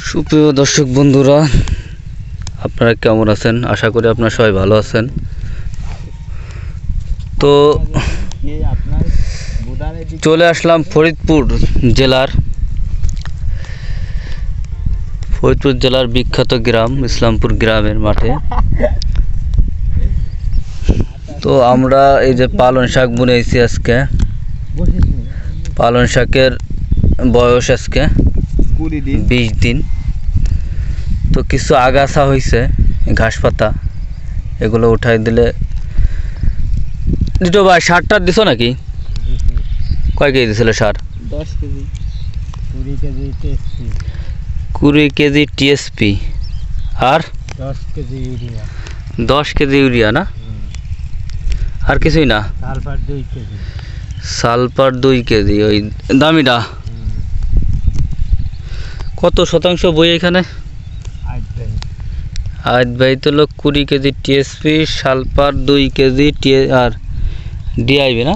সুপ্রিয় দর্শক বন্ধুরা, আপনারা কেমন আছেন? আশা করি আপনারা সবাই ভালো আছেন। তো চলে আসলাম ফরিদপুর জেলার বিখ্যাত গ্রাম ইসলামপুর গ্রামের মাঠে। তো আমরা এই যে পালং শাক বুনেছি আজকে। পালং শাকের বয়স আজকে 20 দিন। তো কিছু আগাছা হয়েছে, ঘাস পাতা, এগুলো উঠাই দিলে। দুটো ভাই সারটা দিছো নাকি? কয় কেজি দিছিল সার? 10 KG 20 KG TSP 20 KG TSP আর 10 কেজি ইউরিয়া 10 কেজি ইউরিয়া না? আর কিছুই না? সালফার 2 কেজি সালফার 2 কেজি ওই দামিটা। কত শতাংশ বই এখানে? 8 বাই তো লোক 20 কেজি টিএসপি, সালফার 2 কেজি আর ডিআইবি না?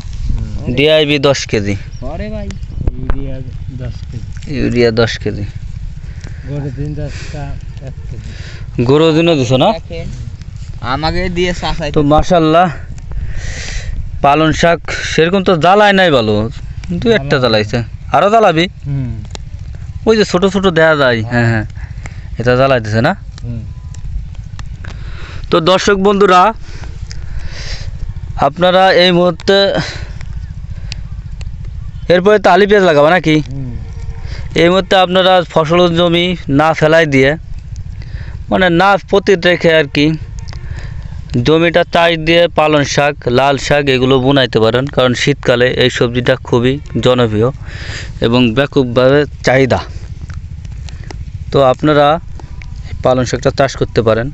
DIB 10 KG. আরে ভাই ইউরিয়া 10 কেজি। গরুদিন 1 কেজি। গরুদিনও দিছো না? আমাকে দিয়ে চাচাই। তো মাশাআল্লাহ পালং শাক সেরকম তো জ্বালায় নাই, ভালো কিন্তু একটা জ্বালাইছে। আরো জ্বালাবি? ওই যে ছোট ছোট দেয়া যায়। হ্যাঁ হ্যাঁ, এটা জ্বালাইতেছে না? তো দর্শক বন্ধুরা, আপনারা এই মুহূর্তে এরপরে তো আলু পেঁয়াজ লাগাবে নাকি? এই মুহূর্তে আপনারা ফসল জমি না ফেলাই দিয়ে, মানে না পতিত রেখে আর কি, জমিটা চাষ দিয়ে পালং শাক, লাল শাক এগুলো বুনাইতে পারেন। কারণ শীতকালে এই সবজিটা খুবই জনপ্রিয় এবং ব্যাপকভাবে চাহিদা। তো আপনারা পালং শাকটা চাষ করতে পারেন।